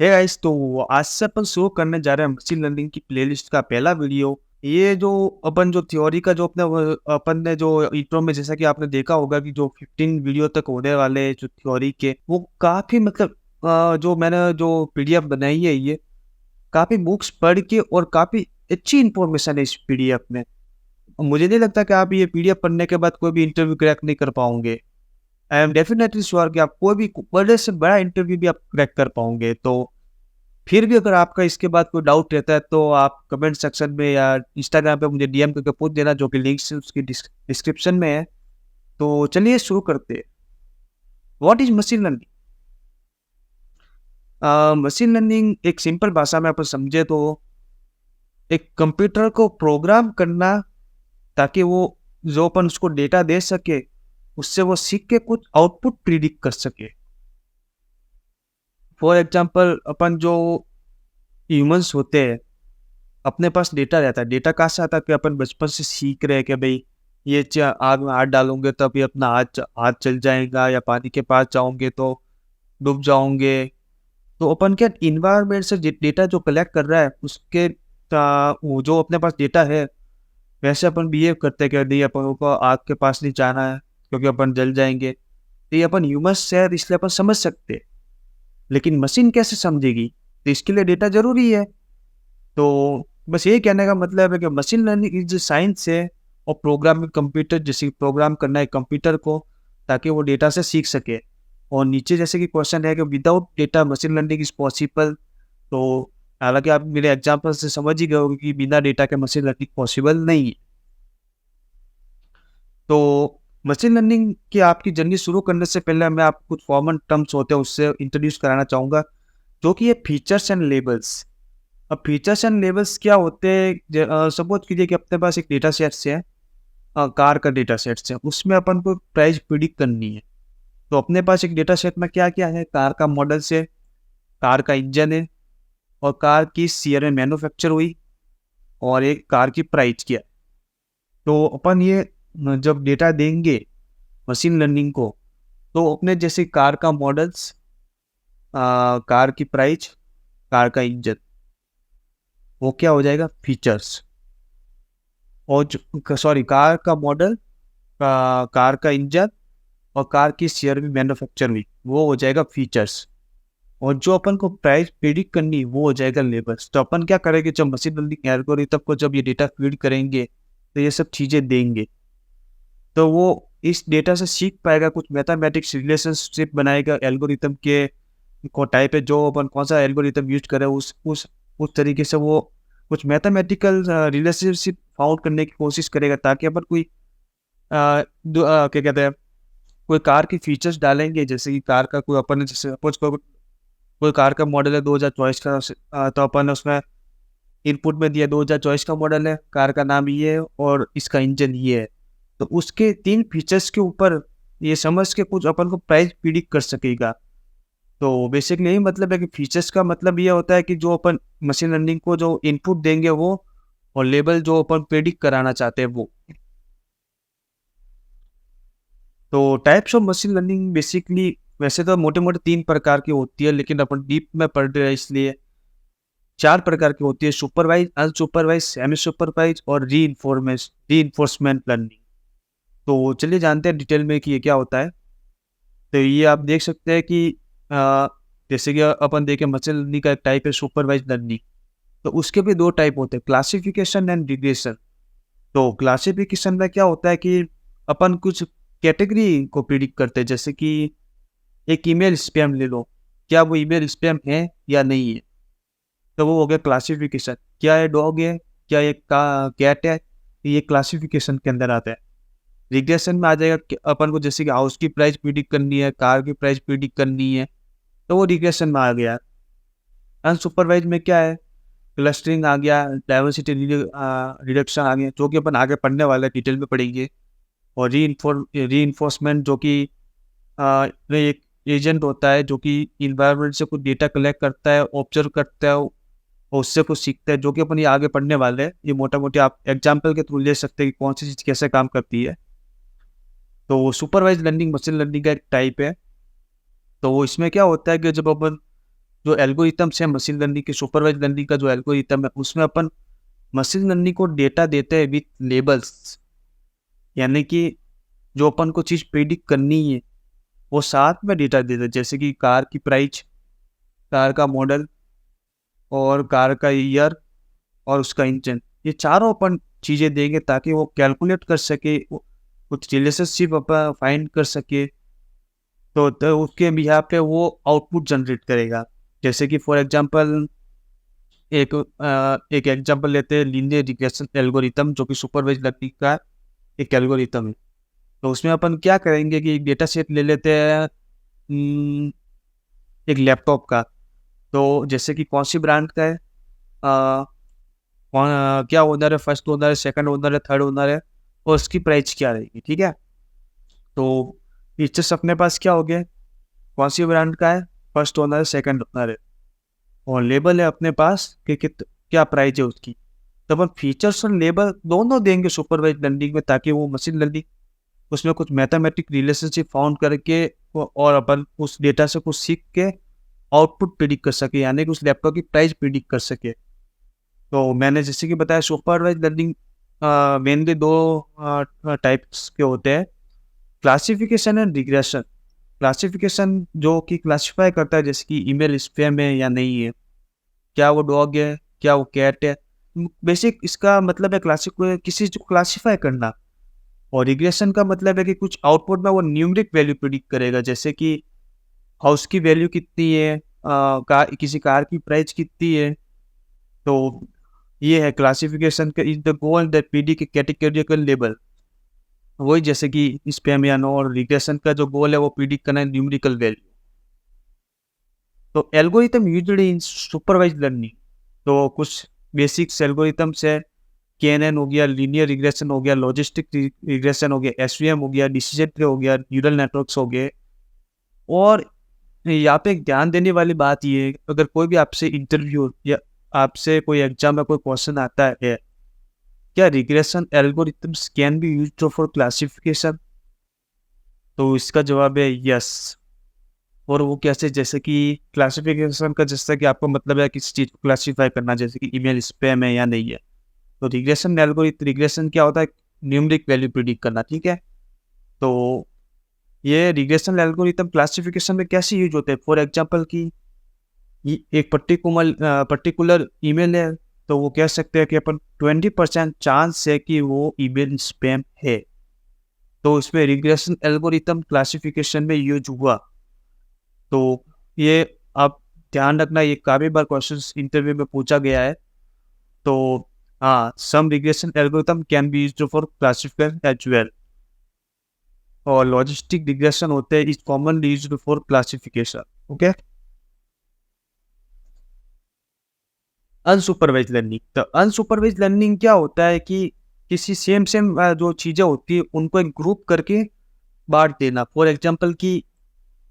Hey guys, तो आज से अपन शुरू करने जा रहे हैं मशीन लर्निंग की प्लेलिस्ट का पहला वीडियो। ये जो अपन जो थ्योरी का जो अपने अपन ने जो इंट्रो में जैसा कि आपने देखा होगा कि जो 15 वीडियो तक होने वाले हैं जो थ्योरी के, वो काफी मतलब जो मैंने जो पीडीएफ बनाई है, ये काफी बुक्स पढ़ के और काफी अच्छी इंफॉर्मेशन है इस पीडीएफ में। मुझे नहीं लगता कि आप ये पीडीएफ पढ़ने के बाद कोई भी इंटरव्यू क्रैक नहीं कर पाओगे। आई एम डेफिनेटली श्योर कि आप कोई भी बड़े से बड़ा इंटरव्यू भी आप क्रैक कर पाओगे। तो फिर भी अगर आपका इसके बाद कोई डाउट रहता है तो आप कमेंट सेक्शन में या इंस्टाग्राम पे मुझे डीएम करके पूछ देना, जो कि लिंक्स उसकी डिस्क्रिप्शन में है। तो चलिए शुरू करते हैं। What is machine learning? Machine learning एक सिंपल भाषा में अपन समझे तो एक कंप्यूटर को प्रोग्राम करना ताकि वो जो अपन उसको डेटा दे सके उससे वो सीख के कुछ आउटपुट प्रिडिक्ट कर सके। फॉर एग्जाम्पल, अपन जो ह्यूमंस होते हैं, अपने पास डेटा रहता है। डेटा कहाँ से आता है कि अपन बचपन से सीख रहे हैं कि भाई ये आग में हाथ डालोगे तो अभी अपना हाथ हाथ जल जाएगा, या पानी के पास जाओगे तो डूब जाओगे। तो अपन क्या इन्वायरमेंट से डेटा जो कलेक्ट कर रहा है उसके वो जो अपने पास डेटा है वैसे अपन बिहेव करते हैं कि नहीं, अपन को आग के पास नहीं जाना है क्योंकि अपन जल जाएंगे। तो ये अपन ह्यूमंस से है, इसलिए अपन समझ सकते हैं। लेकिन मशीन कैसे समझेगी? तो इसके लिए डेटा जरूरी है। तो बस ये कहने का मतलब है कि मशीन लर्निंग इज साइंस है और प्रोग्रामिंग कंप्यूटर, जैसे प्रोग्राम करना है कंप्यूटर को ताकि वो डेटा से सीख सके। और नीचे जैसे कि क्वेश्चन है कि without data machine learning is possible. तो हालांकि आप मेरे एग्जांपल से समझ ही गए होंगे कि बिना डेटा के मशीन लर्निंग पॉसिबल नहीं है। तो मशीन लर्निंग की आपकी जर्नी शुरू करने से पहले मैं आपको कुछ कॉमन टर्म्स होते हैं उससे इंट्रोड्यूस कराना चाहूँगा, जो कि ये फीचर्स एंड लेबल्स। अब फीचर्स एंड लेबल्स क्या होते हैं? सपोज कीजिए कि अपने पास एक डेटा सेट से है, कार का डेटा सेट से, उसमें अपन को प्राइस प्रिडिक्ट करनी है। तो अपने पास एक डेटा सेट में क्या क्या है? कार का मॉडल से, कार का इंजन है, और कार किस ईयर में मैन्युफैक्चर हुई, और एक कार की प्राइस क्या है। तो अपन ये जब डेटा देंगे मशीन लर्निंग को, तो अपने जैसे कार का मॉडल्स, कार की प्राइस, कार का इंजन, वो क्या हो जाएगा? फीचर्स। और सॉरी, कार का मॉडल, कार का इंजन, और कार की शेयर में मैन्युफैक्चर हुई, वो हो जाएगा फीचर्स। और जो अपन को प्राइस प्रिडिक्ट करनी वो हो जाएगा लेबल्स। तो अपन क्या करेंगे, जब मशीन लर्निंग एल्गोरिथम को जब ये डेटा फीड करेंगे तो ये सब चीज़ें देंगे, तो वो इस डेटा से सीख पाएगा, कुछ मैथमेटिक्स रिलेशनशिप बनाएगा एल्गोरिथम के को टाइप है जो अपन कौन सा एल्गोरिथम यूज करे, उस तरीके से वो कुछ मैथमेटिकल रिलेशनशिप फाउंड करने की कोशिश करेगा, ताकि अपन कोई क्या कहते हैं, कोई कार की फीचर्स डालेंगे। जैसे कि कार का कोई अपन ने जैसे सपोज कोई कार का मॉडल है 2024 का, तो अपन ने उसमें इनपुट में दिया 2024 का मॉडल है, कार का नाम ये है और इसका इंजन ये है। तो उसके 3 फीचर्स के ऊपर ये समझ के कुछ अपन को प्राइस प्रिडिक्ट कर सकेगा। तो बेसिकली यही मतलब है कि फीचर्स का मतलब ये होता है कि जो अपन मशीन लर्निंग को जो इनपुट देंगे वो, और लेबल जो अपन प्रेडिक्ट कराना चाहते हैं वो। तो types of machine learning basically वैसे तो मोटे मोटे 3 प्रकार की होती है, लेकिन अपन डीप में पढ़ रहे हैं इसलिए 4 प्रकार की होती है: सुपरवाइज, अनसुपरवाइज, सेमी सुपरवाइज और रीइंफोर्समेंट लर्निंग। तो चलिए जानते हैं डिटेल में कि ये क्या होता है। तो ये आप देख सकते हैं कि अ, जैसे कि अपन देखें मशीन लर्निंग का एक टाइप है सुपरवाइज लर्निंग। तो उसके भी 2 टाइप होते हैं, क्लासिफिकेशन एंड रिग्रेशन। तो क्लासिफिकेशन में क्या होता है कि अपन कुछ कैटेगरी को प्रिडिक्ट करते हैं, जैसे कि एक ईमेल स्पैम ले लो, क्या वो ईमेल स्पैम है या नहीं है। तो वो हो गया क्लासिफिकेशन, क्या ये डॉग है, क्या ये कैट है, ये क्लासिफिकेशन के अंदर आता है। रिग्रेशन में आ जाएगा कि अपन को जैसे कि हाउस की प्राइस प्रिडिक्ट करनी है, कार की प्राइस प्रिडिक्ट करनी है, तो वो रिग्रेशन में आ गया। अनसुपरवाइज में क्या है? क्लस्टरिंग आ गया, डाइवर्सिटी रिडक्शन आ गया, जो कि अपन आगे पढ़ने वाले डिटेल में पढ़ेंगे। और री जो कि एक एजेंट होता है जो कि इन्वायरमेंट से कुछ डेटा कलेक्ट करता है, ऑब्जर्व करता है और उससे कुछ सीखता है, जो कि अपन ये आगे पढ़ने वाले हैं। ये मोटा मोटी आप एग्जाम्पल के थ्रू ले सकते हैं कि कौन सी चीज़ कैसे काम करती है। तो सुपरवाइज लर्निंग मशीन लर्निंग का एक टाइप है। तो इसमें क्या होता है कि जब अपन जो एल्गोरिथम्स है मशीन लर्निंग के, सुपरवाइज लर्निंग का जो एल्गोरिथम है, उसमें अपन मशीन लर्निंग को डेटा देते हैं विथ लेबल्स, यानी कि जो अपन को चीज़ प्रिडिक्ट करनी है वो साथ में डेटा देते हैं, जैसे कि कार की प्राइस, कार का मॉडल और कार का ईयर और उसका इंजन, ये चारों अपन चीज़ें देंगे ताकि वो कैलकुलेट कर सके, कुछ रिलेशनशिप अपन फाइंड कर सके। तो उसके बिहाफ पे वो आउटपुट जनरेट करेगा। जैसे कि फॉर एग्जांपल एक एग्जांपल लेते हैं, लीनियर रिग्रेशन एल्गोरिथम, जो कि सुपरवाइज लर्निंग का एक एल्गोरिथम है। तो उसमें अपन क्या करेंगे कि एक डेटा सेट ले लेते हैं एक लैपटॉप का। तो जैसे कि कौन सी ब्रांड का है, क्या ओनर है, फर्स्ट ओनर है, सेकंड ओनर है, थर्ड ओनर है, और उसकी प्राइस क्या रहेगी, ठीक है। तो फीचर्स अपने पास क्या हो गए, कौन सी ब्रांड का है, फर्स्ट ओनर है, सेकंड ओनर है, और लेबल है अपने पास कि क्या प्राइस है उसकी। तो अपन फीचर्स और लेबल दोनों देंगे सुपरवाइज लर्निंग में, ताकि वो मशीन लर्निंग उसमें कुछ मैथमेटिक रिलेशनशिप फाउंड करके और अपन उस डेटा से कुछ सीख के आउटपुट प्रिडिक्ट कर सके, यानी कि उस लैपटॉप की प्राइस प्रिडिक्ट कर सके। तो मैंने जैसे कि बताया, सुपरवाइज लर्निंग मेनली दो टाइप्स के होते हैं, क्लासिफिकेशन एंड रिग्रेशन। क्लासिफिकेशन जो कि क्लासिफाई करता है जैसे कि ईमेल स्पैम है या नहीं है, क्या वो डॉग है, क्या वो कैट है। बेसिक इसका मतलब है किसी चीज को क्लासिफाई करना। और रिग्रेशन का मतलब है कि कुछ आउटपुट में वो न्यूमेरिक वैल्यू प्रिडिक्ट करेगा, जैसे कि हाउस की वैल्यू कितनी है, किसी कार की प्राइस कितनी है। तो ये है क्लासिफिकेशन का is the goal that PD के कैटेगरिकल लेबल। वही जैसे कि स्पैम या नो, और रिग्रेशन का जो गोल है वो प्रिडिक्ट करना है न्यूमेरिकल वैल्यू। तो algorithm usually in supervise learning, तो कुछ बेसिक्स एल्गोरिथम्स है, केएनएन हो गया, लीनियर रिग्रेशन हो गया, लॉजिस्टिक रिग्रेशन हो गया, एसवीएम हो गया, डिसीजन ट्री हो गया, न्यूरल नेटवर्क्स हो गए। और यहाँ पे एक ध्यान देने वाली बात ये है, अगर कोई भी आपसे इंटरव्यू या आपसे कोई एग्जाम में कोई क्वेश्चन आता है, क्या regression algorithms can be used for classification, तो इसका जवाब है यस। और वो कैसे, जैसे कि क्लासिफिकेशन का, जैसा कि आपको मतलब है किसी चीज़ को क्लासीफाई करना, जैसे कि ईमेल स्पैम है या नहीं है। तो रिग्रेशन क्या होता है, न्यूमेरिक वैल्यू प्रिडिक्ट करना, ठीक है। तो ये रिग्रेशन एल्गोरिथम क्लासिफिकेशन में कैसे यूज होते हैं, फॉर एग्जांपल कि एक पर्टिकुलर ईमेल है, तो वो कह सकते हैं कि अपन 20% चांस है कि वो ईमेल स्पैम है, तो उसमें रिग्रेशन एल्गोरिथम क्लासिफिकेशन में यूज हुआ। तो ये आप ध्यान रखना, ये काफ़ी बार क्वेश्चन इंटरव्यू में पूछा गया है। तो हाँ, some regression algorithm can be used for classification as well, और लॉजिस्टिक रिग्रेशन होते हैं is commonly used for classification. Okay. Unsupervised learning, तो अनसुपरवाइज लर्निंग क्या होता है कि किसी सेम सेम जो चीज़ें होती है उनको एक ग्रुप करके बांट देना। फॉर एग्जांपल कि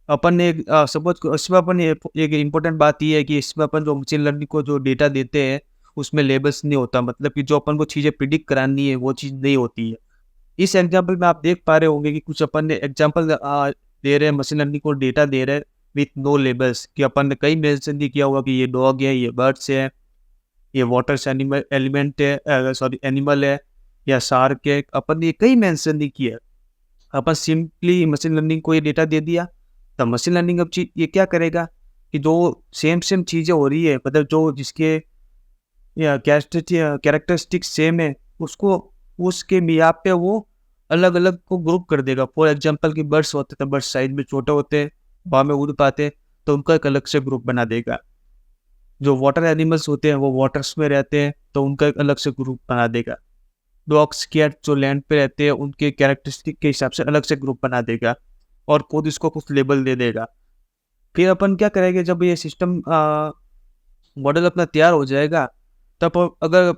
अपन ने सपोज इसमें अपन एक इम्पोर्टेंट बात ये है कि इसमें अपन जो मशीन लर्निंग को जो डेटा देते हैं उसमें लेबल्स नहीं होता, मतलब कि जो अपन को चीज़ें प्रिडिक्ट करानी है वो चीज़ नहीं होती है। इस एग्जाम्पल में आप देख पा रहे होंगे कि कुछ अपन ने एग्जाम्पल दे रहे हैं, मशीन लर्निंग को डेटा दे रहे हैं विथ नो लेबल्स, कि अपन ने कई मेंशन नहीं किया हुआ कि ये डॉग है, ये बर्ड्स है, ये वाटर से एनिमल एलिमेंट है, सॉरी एनिमल है, या शार्क है, अपन ने कई मेंशन नहीं किया। अपन सिंपली मशीन लर्निंग को ये डेटा दे दिया। तो मशीन लर्निंग अब चीज ये क्या करेगा कि जो सेम सेम चीज़ें हो रही है, मतलब जो जिसके कैरेक्टरिस्टिक सेम है, उसको उसके बिहाफ पे वो अलग अलग को ग्रुप कर देगा। फॉर एग्जांपल कि बर्ड्स होते थे, बर्ड्स साइज में छोटे होते, हवा में उड़ पाते, तो उनका एक अलग से ग्रुप बना देगा। जो वाटर एनिमल्स होते हैं वो वाटर्स में रहते हैं, तो उनका एक अलग से ग्रुप बना देगा। डॉग्स कैट जो लैंड पे रहते हैं उनके कैरेक्टरिस्टिक के हिसाब से अलग से ग्रुप बना देगा, और खुद इसको कुछ लेबल दे देगा। फिर अपन क्या करेंगे, जब ये सिस्टम मॉडल अपना तैयार हो जाएगा, तब अगर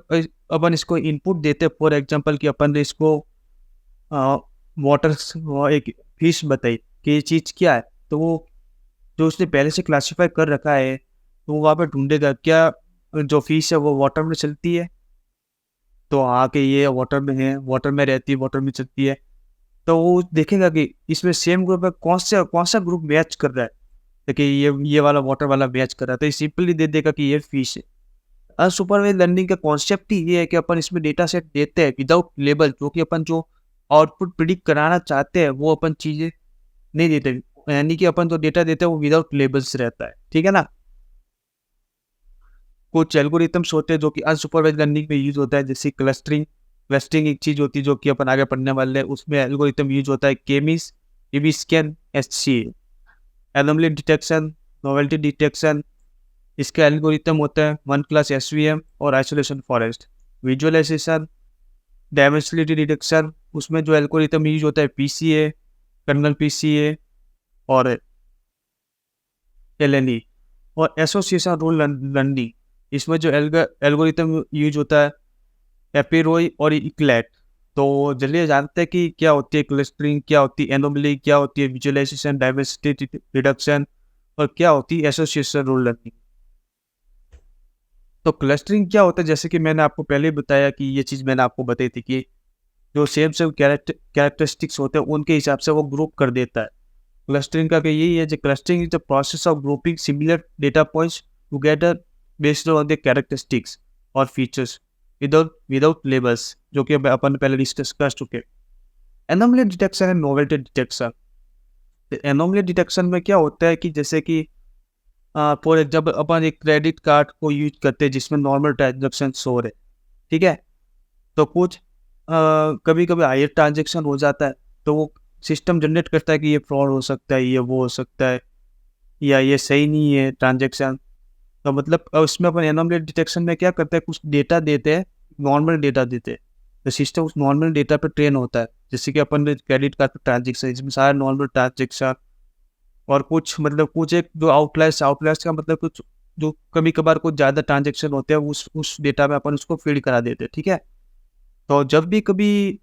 अपन इसको इनपुट देते, फॉर एग्जांपल कि अपन ने इसको वाटर एक फिश बताई कि ये चीज़ क्या है, तो वो जो उसने पहले से क्लासीफाई कर रखा है, तो वो वहाँ पे ढूंढेगा क्या जो फिश है वो वाटर में चलती है, तो आके ये वाटर में है, वाटर में रहती है, वाटर में चलती है। तो वो देखेगा कि इसमें सेम ग्रुप है, कौन सा ग्रुप मैच कर रहा है, कि ये वाला वाटर वाला मैच कर रहा है, तो ये सिंपली दे देगा कि ये फिश है। अनसुपरवाइज्ड लर्निंग का कॉन्सेप्ट ही ये है कि अपन इसमें डेटा सेट देते हैं विदाउट लेबल, जो कि अपन जो आउटपुट प्रिडिक्ट कराना चाहते हैं वो अपन चीज़ें नहीं देते, यानी कि अपन जो डेटा देते हैं वो विदाउट लेबल्स रहता है, ठीक है ना। कुछ एल्गोरिथम्स होते हैं जो कि अनसुपरवाइज्ड लर्निंग में यूज होता है, जैसे क्लस्टरिंग। क्लस्टरिंग एक चीज होती है जो कि अपन आगे पढ़ने वाले हैं, उसमें एल्गोरिथम यूज होता है केमिस, इविस्कैन, एससी। एनोमली डिटेक्शन, नोवेल्टी डिटेक्शन, इसका एल्गोरिथम होता है वन क्लास एसवीएम और isolation forest. Visualisation, dimensionality detection, उसमें जो एल्गोरिथम यूज होता है पीसीए, कर्नल पीसीए और एलएनई। और एसोसिएशन रूल लर्निंग, इसमें जो एल्गोरिथम यूज होता है एपिरोई और इक्लेट। तो चलिए जानते हैं कि क्या होती है क्लस्टरिंग, क्या होती है एनोमली, क्या होती है विजुअलाइजेशन, डाइवर्सिटी रिडक्शन और क्या होती है एसोसिएशन रूल लर्निंग। तो क्लस्टरिंग क्या होता है, जैसे कि मैंने आपको पहले ही बताया कि ये चीज़ मैंने आपको बताई थी कि जो सेम सेम कैरेक्टरिस्टिक्स होते हैं उनके हिसाब से वो ग्रुप कर देता है। क्लस्टरिंग का यही है, जो clustering is the process of grouping similar data points together based on the characteristics और फीचर्स विदाउट लेबल्स, जो कि अपन पहले डिस्कस कर चुके। Anomaly detection and novelty detection. Anomaly detection में क्या होता है कि जैसे कि फॉर एग्जाम्पल अपन एक क्रेडिट कार्ड को यूज करते हैं जिसमें नॉर्मल ट्रांजेक्शन हो रहे, ठीक है। तो कुछ कभी कभी हायर ट्रांजेक्शन हो जाता है, तो वो सिस्टम जनरेट करता है कि ये फ्रॉड हो सकता है, ये वो हो सकता है, या ये सही नहीं है ट्रांजेक्शन। तो मतलब उसमें अपन एनोमली डिटेक्शन में क्या करते हैं, कुछ डेटा देते हैं, नॉर्मल डेटा देते हैं, तो सिस्टम उस नॉर्मल डेटा पे ट्रेन होता है। जैसे कि अपन ने क्रेडिट कार्ड ट्रांजेक्शन, इसमें सारा नॉर्मल ट्रांजेक्शन और कुछ मतलब कुछ एक जो आउटलायर्स का मतलब कुछ जो कभी कभार कुछ ज़्यादा ट्रांजेक्शन होते हैं उस डेटा में अपन उसको फीड करा देते हैं, ठीक है। तो जब भी कभी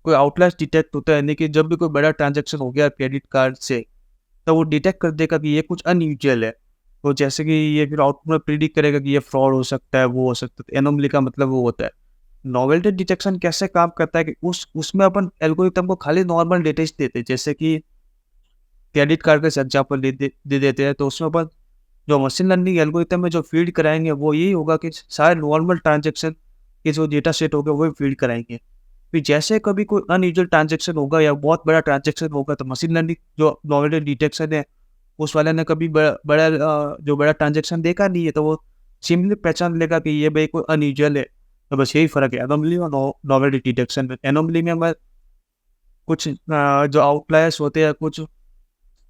कोई आउटलायर्स डिटेक्ट होता है, यानी कि जब भी कोई बड़ा ट्रांजेक्शन हो गया क्रेडिट कार्ड से, तो वो डिटेक्ट कर देगा कि ये कुछ अनयूजुअल है। तो जैसे कि ये फिर आउटपुट में प्रिडिक्ट करेगा कि ये फ्रॉड हो सकता है, वो हो सकता है। एनोमली का मतलब वो होता है। नॉवेल्टी डिटेक्शन कैसे काम करता है कि उसमें अपन एल्गोरिथम को खाली नॉर्मल डेटा ही देते हैं, जैसे कि क्रेडिट कार्ड का एग्जाम्पल दे देते हैं, तो उसमें अपन जो मशीन लर्निंग एल्गोरिथम में जो फीड कराएंगे वो यही होगा कि सारे नॉर्मल ट्रांजेक्शन के जो डेटा सेट होगा वही फीड कराएंगे। फिर जैसे कभी कोई अनयूजुअल ट्रांजेक्शन होगा या बहुत बड़ा ट्रांजेक्शन होगा, तो मशीन लर्निंग जो नॉवेल्टी डिटेक्शन है उस वाले ने कभी जो बड़ा ट्रांजेक्शन देखा नहीं है, तो वो सिंपली पहचान लेगा कि ये भाई कोई अनयूजुअल है। तो बस यही फ़र्क है एनोमली और नॉवेल्टी डिटेक्शन में। एनोमली में हमें कुछ जो आउटलायर्स होते हैं कुछ,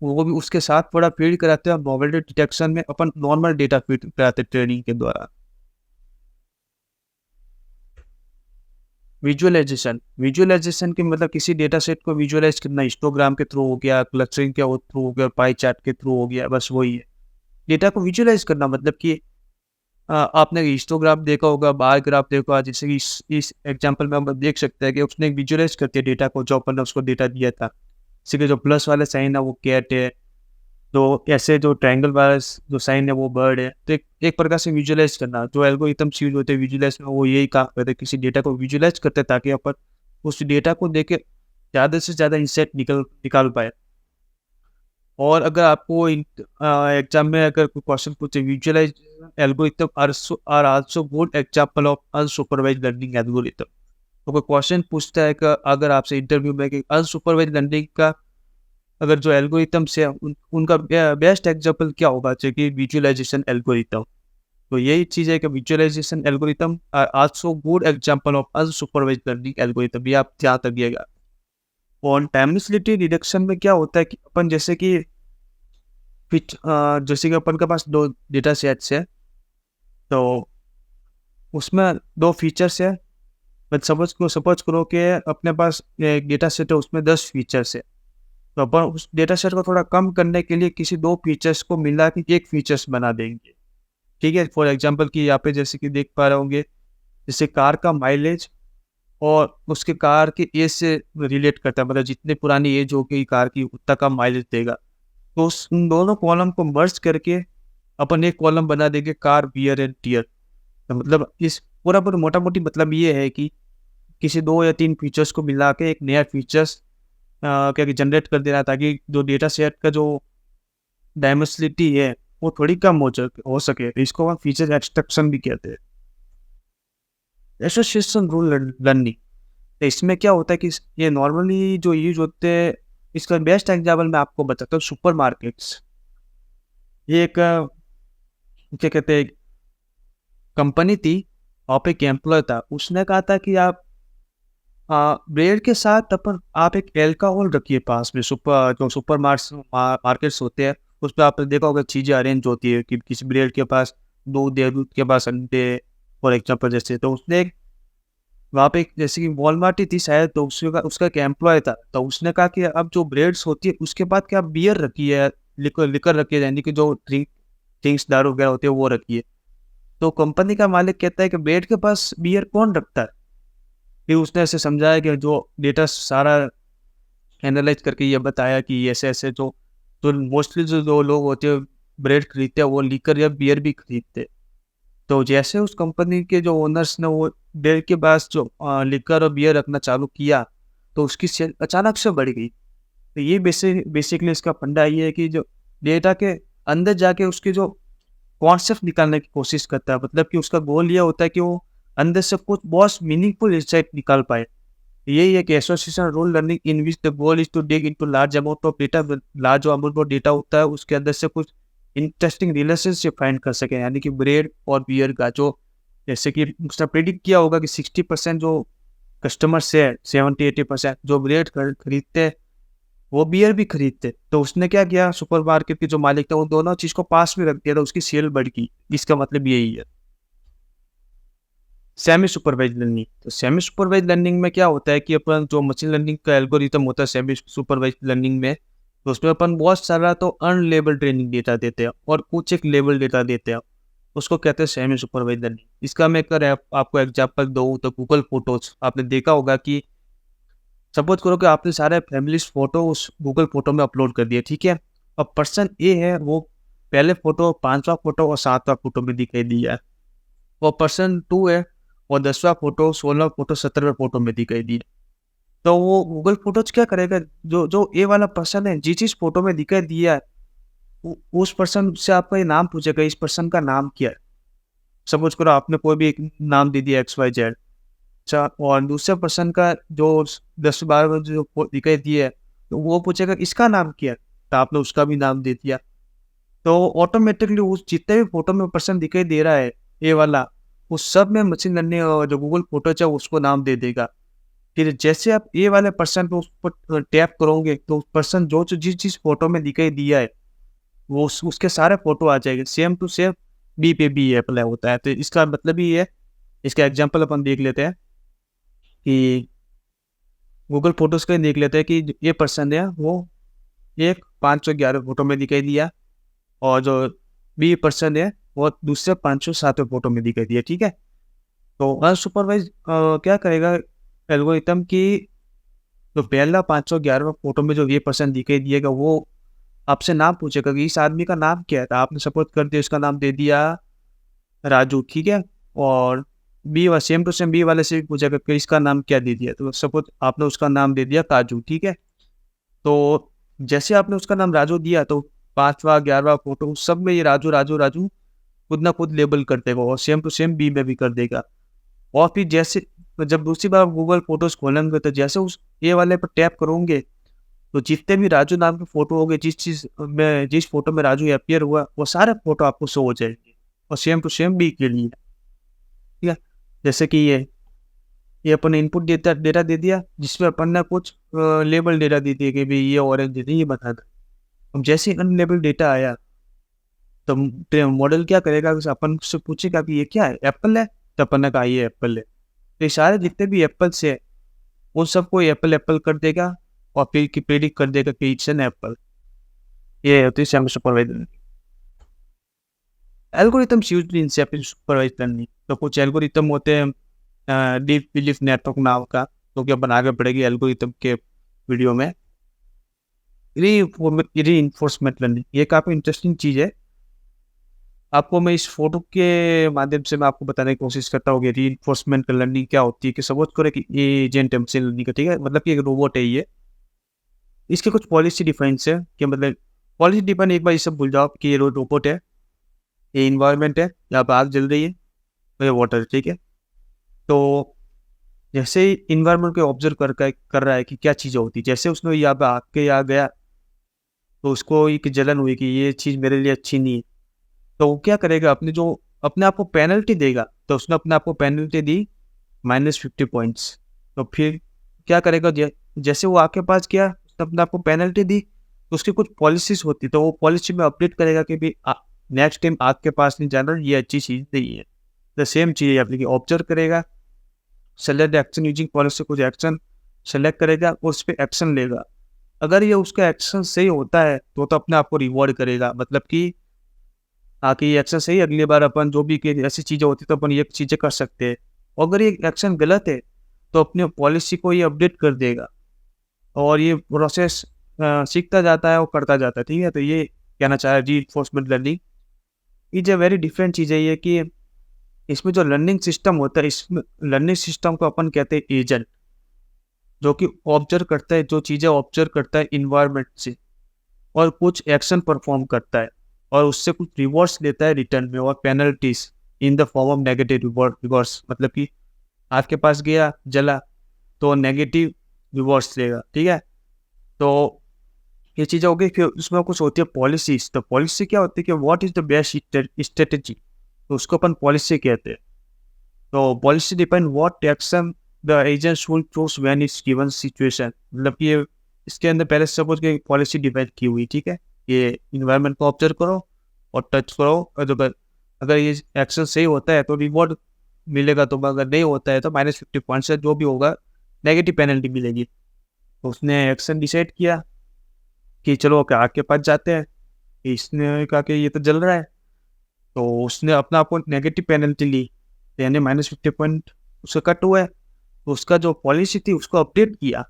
वो भी उसके साथ थोड़ा फीड कराते हैं, और नॉवेल्टी डिटेक्शन में अपन नॉर्मल डेटा फीड कराते हैं ट्रेनिंग के द्वारा। विजुअलाइजेशन की मतलब किसी डेटा सेट को विजुअलाइज करना, हिस्टोग्राम के थ्रू हो गया, क्लस्टरिंग के थ्रू हो गया, पाई चार्ट के थ्रू हो गया, बस वही है। डेटा को विजुअलाइज करना मतलब कि आपने हिस्टोग्राम देखा होगा, बार ग्राफ देखा होगा, जैसे कि इस एग्जांपल में हम देख सकते हैं कि उसने विजुअलाइज करती है डेटा को, जो अपन ने उसको डेटा दिया था। जैसे कि जो प्लस वाला साइन है वो कैट है, तो ऐसे जो ट्रायंगल वाला जो साइन है वो बर्ड है। तो एक प्रकार से विजुअलाइज करना, जो एल्गोरिथम्स यूज होते हैं विजुअलाइज में, वो यही काम करते हैं, किसी डेटा को विजुअलाइज करते हैं ताकि अपन उस डेटा को देख के ज़्यादा से ज़्यादा इंसाइट निकाल पाए। और अगर आपको एग्जाम में अगर कोई क्वेश्चन पूछे, visualise algorithm are also good example of unsupervised learning algorithm. तो कोई क्वेश्चन पूछता है कि अगर आपसे इंटरव्यू में कि अनसुपरवाइज्ड लर्निंग का अगर जो एल्गोरिथम्स है उनका बेस्ट एग्जांपल क्या होगा, जैसे कि विजुअलाइजेशन एल्गोरिथम। तो यही चीज़ है कि visualisation algorithm are also good example of unsupervised learning algorithm. ये आप ध्यान रखिएगा। और टाइमलेसलिटी रिडक्शन में क्या होता है कि अपन जैसे कि जैसे कि अपन के पास दो डेटा सेट्स है, तो उसमें दो फीचर्स है। बट सपोज करो कि अपने पास एक डेटा सेट है, उसमें 10 फीचर्स है। तो अपन उस डेटा सेट को थोड़ा कम करने के लिए किसी दो फीचर्स को मिला के एक फीचर्स बना देंगे, ठीक है। फॉर एग्जांपल कि यहाँ पे जैसे कि देख पा रहे होंगे, जैसे कार का माइलेज और उसके कार के एज से रिलेट करता है, मतलब जितनी पुरानी एज होगी कार की उतना कम माइलेज देगा। तो उन दोनों कॉलम को मर्ज करके अपन एक कॉलम बना देंगे कार वियर एंड टियर। तो मतलब इस पूरा पूरा मोटा मोटी मतलब ये है कि किसी 2 या 3 फीचर्स को मिला के एक नया फीचर्स क्या जनरेट कर देना, ताकि जो डेटा सेट का जो डायमेंशनलिटी है वो थोड़ी कम हो सके, इसको हम फीचर एक्सट्रैक्शन भी कहते हैं। एसोसिएशन रूल लर्निंग, तो इसमें क्या होता है कि ये नॉर्मली जो यूज होते हैं, इसका बेस्ट एग्जाम्पल मैं आपको बताता हूँ, सुपरमार्केट्स। ये एक क्या कहते हैं, कंपनी थी, वहाँ पे एक एम्प्लॉय था, उसने कहा था कि आप ब्रेड के साथ अपन आप एक अल्कोहल रखिए पास में। सुपर मार्केट्स होते हैं, उसमें आपने देखा होगा चीज़ें अरेंज होती है कि किसी ब्रेड के पास दूध है, दूध के पास अंडे, फॉर एग्जाम्पल जैसे। तो उसने एक वहाँ पे जैसे कि वॉलमार्ट ही थी शायद, तो उसका उसका एक एम्प्लॉय था, तो उसने कहा कि अब जो ब्रेड्स होती है उसके बाद क्या बियर रखी है, लिकर लिकर रखी है, यानी कि जो ड्रिंक्स दारू वगैरह होती है वो रखी है। तो कंपनी का मालिक कहता है कि ब्रेड के पास बियर कौन रखता है। फिर उसने ऐसे समझाया कि जो डेटा सारा एनालाइज करके ये बताया कि ऐसे ऐसे जो मोस्टली जो लोग होते हैं ब्रेड खरीदते हैं वो लीकर या बियर भी खरीदते हैं। तो जैसे उस कंपनी के जो ओनर्स ने वो ब्रेड के पास जो लिकर और बियर रखना चालू किया, तो उसकी सेल अचानक से बढ़ गई। तो ये बेसिकली इसका फंडा ये है कि जो डेटा के अंदर जाके उसके जो कॉन्सेप्ट निकालने की कोशिश करता है, मतलब कि उसका गोल ये होता है कि वो अंदर से कुछ बहुत मीनिंगफुल इंसाइट निकाल पाए। यही है कि association rule learning in which the goal is to dig into large amount of data. Large amount of data होता है, उसके अंदर से कुछ इंटरेस्टिंग रिलेशनशिप फाइंड कर सके, यानी कि ब्रेड और बियर का जो, जैसे कि उसने प्रिडिक्ट किया होगा कि 60% जो कस्टमर्स है, 70-80% जो ब्रेड खरीदते हैं वो बियर भी खरीदते। तो उसने क्या किया, सुपरमार्केट के जो मालिक था, वो दोनों चीज को पास में रख दिया, तो उसकी सेल बढ़ गई। इसका मतलब यही है। सेमी सुपरवाइज लर्निंग, तो सेमी सुपरवाइज लर्निंग में क्या होता है कि अपन जो मशीन लर्निंग का एल्गोरिथम होता है सेमी सुपरवाइज लर्निंग में, तो उसमें अपन बहुत सारा तो अनलेबल ट्रेनिंग डेटा देते हैं और कुछ एक लेबल डेटा देते हैं, उसको कहते हैं सेमी सुपरवाइज लर्निंग। इसका मैं अगर आपको एग्जांपल दूँ तो गूगल फोटोज आपने देखा होगा कि सपोज करो कि आपने सारे फैमिलीज फोटो उस गूगल फोटो में अपलोड कर दिए, ठीक है। अब पर्सन ए है, वो पहले फोटो, 5वां फोटो और 7वां फोटो में दिखाई दिया है। वो पर्सन 2 है, और 10वां फोटो, 16वां फोटो, 17वें फोटो में दिखाई दिया। तो वो गूगल फोटोज क्या करेगा, जो जो ए वाला पर्सन है, जिस जिस फोटो में दिखाई दिया है, उस पर्सन से आपका ये नाम पूछेगा, इस पर्सन का नाम क्या है। सपोज करो आपने कोई भी एक नाम दे दिया XYZ, अच्छा, और दूसरे पर्सन का जो 10-12 में जो दिखाई दिया है, तो वो पूछेगा इसका नाम क्या है, तो आपने उसका भी नाम दे दिया। तो ऑटोमेटिकली उस जितने भी फोटो में पर्सन दिखाई दे रहा है ए वाला, उस सब में मशीन लर्निंग जो गूगल फोटो है उसको नाम दे देगा। फिर जैसे आप ए वाले पर्सन पे उस पर टैप करोगे, तो पर्सन जो जो जिस जिस फोटो में दिखाई दिया है, वो उसके सारे फोटो आ जाएंगे, सेम टू सेम बी पे बी अप्लाई होता है। तो इसका मतलब ही है, इसका एग्जाम्पल अपन देख लेते हैं कि गूगल फोटोज का ही देख लेते हैं कि ये पर्सन है, वो एक 511 फोटो में दिखाई दिया, और जो बी पर्सन है वो दूसरे 507 फोटो में दिखाई दिया, ठीक है। तो अनसुपरवाइज क्या करेगा एल्गोरिथम की, तो पहला 511 फोटो में जो ये पर्सन दिखाई दिएगा, वो आपसे नाम पूछेगा कि इस आदमी का नाम क्या है। तो आपने सपोज कर दिया, उसका नाम दे दिया राजू, ठीक है। और बी वाला सेम टू सेम बी वाले से भी पूछेगा कि इसका नाम क्या दे दिया, तो सपोज आपने उसका नाम दे दिया काजू, ठीक है। तो जैसे आपने उसका नाम राजू दिया, तो 5वां 11वां फोटो सब में ये राजू राजू राजू खुद ना खुद लेबल कर देगा, और सेम टू सेम बी में भी कर देगा। और फिर जैसे जब दूसरी बार गूगल फोटोज खोलेंगे, तो जैसे उस ए वाले पर टैप करोगे, तो जितने भी राजू नाम के फोटो होंगे, जिस फोटो में राजू अपीयर हुआ, वो सारे फोटो आपको शो हो जाएंगे, और सेम टू सेम बी के लिए, ठीक है। जैसे कि ये अपन ने इनपुट डेटा डेटा दे दिया, जिसमें अपन ने कुछ लेबल डेटा दे दिया कि भाई ये ऑरेंज दे दी, ये बता दो। अब जैसे ही अनलेबल डेटा आया, तो मॉडल क्या करेगा, उस अपन से पूछेगा कि ये क्या है, एप्पल है, तो अपन ने कहा ये एप्पल है। तो ये सारे जितने भी एप्पल्स है, उन सबको एप्पल एप्पल कर देगा, और फिर की प्रेडिक्ट कर देगा कि इट्स एन एप्पल। ये होती है semi supervised learning. Algorithms used in semi supervised learning, तो कुछ एल्गोरिथम होते हैं डीप बिलीफ नेटवर्क नाम का, तो क्या अपन आगे बढ़ेगी एल्गोरिथम के वीडियो में। रीइंफोर्समेंट लर्निंग, ये काफ़ी इंटरेस्टिंग चीज़ है। आपको मैं इस फोटो के माध्यम से मैं आपको बताने की कोशिश करता हूँ कि रीइंफोर्समेंट लर्निंग क्या होती है। कि सपोज करें कि ये एजेंट है मशीन लर्निंग का, ठीक है, मतलब कि एक रोबोट है ये। इसके कुछ पॉलिसी डिफाइंस है कि मतलब पॉलिसी डिपेंड एक बार ये सब भूल जाओ कि ये रोबोट है, ये इन्वायरमेंट है, यहाँ पे आग जल रही है, और ये वाटर है, ठीक है। तो जैसे ही इन्वायरमेंट को ऑब्जर्व कर रहा है कि क्या चीज़ें होती है, जैसे उसने यहाँ पे आग के यहाँ गया तो उसको एक जलन हुई कि ये चीज़ मेरे लिए अच्छी नहीं है, तो वो क्या करेगा, अपने आप को पेनल्टी देगा। तो उसने अपने आप को पेनल्टी दी -50 पॉइंट्स। तो फिर क्या करेगा, जैसे वो आग के पास गया, उसने अपने आप को पेनल्टी दी, तो उसकी कुछ पॉलिसीज होती, तो वो पॉलिसी में अपडेट करेगा कि भाई नेक्स्ट टाइम आग के पास नहीं जाना, ये अच्छी चीज़ नहीं है। द सेम चीज़ यहाँ पे ऑब्जर्व करेगा, सेलेक्ट एक्शन यूजिंग पॉलिसी, कुछ एक्शन सेलेक्ट करेगा और उस पर एक्शन लेगा। अगर ये उसका एक्शन सही होता है तो अपने आप को रिवॉर्ड करेगा, मतलब कि कि ये एक्शन सही है, अगली बार अपन जो भी ऐसी चीज़ें होती तो अपन ये चीज़ें कर सकते हैं। और अगर ये एक्शन गलत है तो अपने पॉलिसी को ये अपडेट कर देगा, और ये प्रोसेस सीखता जाता है और करता जाता है, ठीक है। तो ये कहना चाह रहा है reinforcement learning is a very different चीज़ है ये, कि इसमें जो लर्निंग सिस्टम होता है, इसमें लर्निंग सिस्टम को अपन कहते हैं एजेंट, जो कि ऑब्जर्व करता है, जो चीज़ें ऑब्जर्व करता है इन्वायरमेंट से, और कुछ एक्शन परफॉर्म करता है, और उससे कुछ रिवॉर्ड्स लेता है रिटर्न में, और penalties in the form of negative rewards, मतलब कि आपके पास गया जला तो नेगेटिव रिवॉर्ड्स लेगा, ठीक है। तो ये चीज़ें हो गई। फिर उसमें कुछ होती है पॉलिसीज। तो पॉलिसी क्या होती है कि what is the best strategy, तो उसको अपन पॉलिसी कहते हैं। तो policy depend what action the agent should choose when is given situation, मतलब कि इसके अंदर पहले सपोज कि पॉलिसी डिपेंड की हुई, ठीक है। ये इन्वायरमेंट को ऑब्जर्व करो और टच करो, और अगर ये एक्शन सही होता है तो रिवॉर्ड मिलेगा, तो अगर नहीं होता है तो -50 पॉइंट से जो भी होगा नेगेटिव पेनल्टी मिलेगी। तो उसने एक्शन डिसाइड किया कि चलो आग के पास जाते हैं, इसने कहा कि ये तो जल रहा है, तो उसने अपना आपको नेगेटिव पेनल्टी ली, यानी -50 पॉइंट उसका कट हुआ है। तो उसका जो पॉलिसी थी उसको अपडेट किया,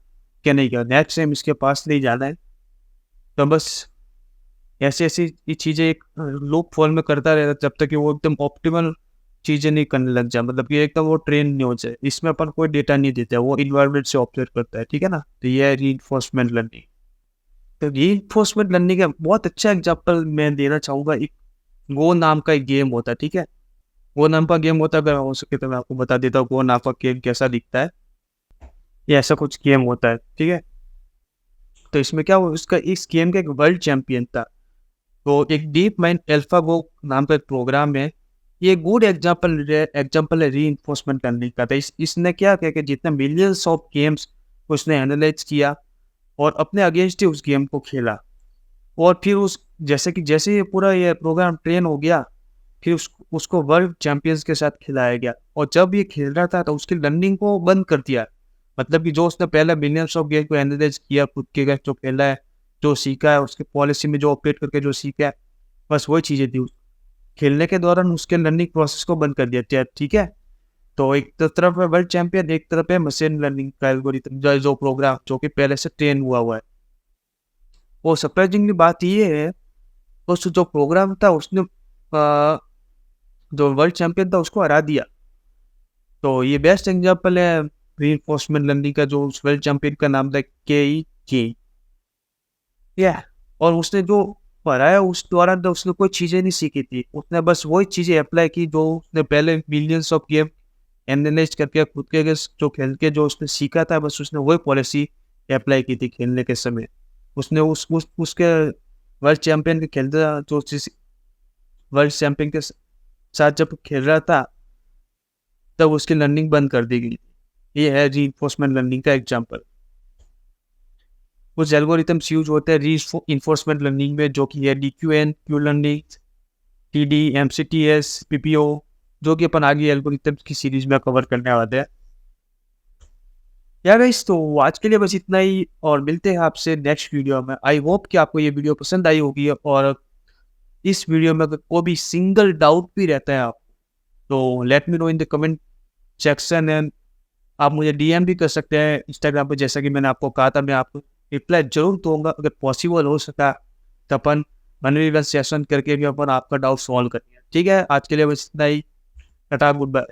क्या नहीं किया, नेक्स्ट टाइम इसके पास नहीं जाना है। तो बस ऐसी ऐसी ये चीज़ें एक लूप फॉल में करता रहता जब तक कि वो एकदम ऑप्टिमल चीज़ें नहीं करने लग जाए, मतलब कि एकदम वो ट्रेन नहीं हो जाए। इसमें अपन कोई डेटा नहीं देता है, वो इन्वायरमेंट से ऑब्जर्व करता है, ठीक है ना। तो ये है रीइंफोर्समेंट लर्निंग। तो रीइंफोर्समेंट लर्निंग का बहुत अच्छा एग्जांपल मैं देना चाहूँगा। एक गो नाम का एक गेम होता है, ठीक है। गो नाम का गेम होता है, अगर हो सके तो मैं आपको बता देता हूँ गो नाम का गेम कैसा दिखता है। ये ऐसा कुछ गेम होता है, ठीक है। तो इसमें क्या हुआ, उसका इस गेम का एक वर्ल्ड चैंपियन था। तो एक डीप माइंड अल्फा गो नाम का एक प्रोग्राम है। ये गुड एग्जांपल है रीइंफोर्समेंट लर्निंग का। तो इसने क्या किया कि जितने मिलियंस ऑफ गेम्स उसने एनालाइज किया और अपने अगेंस्ट ही उस गेम को खेला। और फिर जैसे ये पूरा ये प्रोग्राम ट्रेन हो गया, फिर उसको वर्ल्ड चैंपियंस के साथ खिलाया गया। और जब ये खेल रहा था तो उसकी लर्निंग को बंद कर दिया, मतलब कि जो उसने पहले मिलियंस ऑफ गेम को एनालाइज किया, खुद के जो खेला है, जो सीखा है, उसके पॉलिसी में जो अपडेट करके जो सीखा है, बस वही चीज़ें थी। खेलने के दौरान उसके लर्निंग प्रोसेस को बंद कर दिया, ठीक है। तो एक तरफ है वर्ल्ड चैंपियन, एक तरफ है मशीन लर्निंग का एल्गोरिथम, जो प्रोग्राम जो कि पहले से ट्रेन हुआ है। वो सरप्राइजिंगली बात ये है, उस जो प्रोग्राम था उसने जो वर्ल्ड चैंपियन था उसको हरा दिया। तो ये बेस्ट एग्जांपल है रीइंफोर्समेंट लर्निंग का, जो उस वर्ल्ड चैंपियन का नाम था के या। और उसने जो पढ़ाया उस दौरान तो उसने कोई चीज़ें नहीं सीखी थी, उसने बस वही चीज़ें अप्लाई की जो उसने पहले मिलियंस ऑफ गेम एनालाइज करके खुद के जो खेल के जो उसने सीखा था, बस उसने वही पॉलिसी अप्लाई की थी खेलने के समय। उसने उसके वर्ल्ड चैंपियन के खेलते जो वर्ल्ड चैंपियन के साथ जब खेल रहा था तब उसकी लर्निंग बंद कर दी गई। ये है रीइंफोर्समेंट लर्निंग का एग्जांपल। कुछ एल्गोरिथम्स यूज होते हैं रीइंफोर्समेंट लर्निंग में, जो कि है DQN, Q learning, TD, MCTS, PPO, जो कि अपन आगे एल्गोरिथम्स की सीरीज में कवर करने वाले हैं। यार गाइस, तो आज के लिए बस इतना ही, और मिलते हैं आपसे नेक्स्ट वीडियो में। आई होप कि आपको ये वीडियो पसंद आई होगी, और इस वीडियो में अगर कोई भी सिंगल डाउट भी रहता है आप, तो let me know in the comment section, and आप मुझे DM भी कर सकते हैं इंस्टाग्राम पे। जैसा कि मैंने आपको कहा था, मैं आपको रिप्लाई जरूर दूंगा, अगर पॉसिबल हो सका तो अपन मनोरंजन सेशन करके भी अपन आपका डाउट सॉल्व करेंगे। ठीक है, आज के लिए बस इतना ही। Tata, good bye.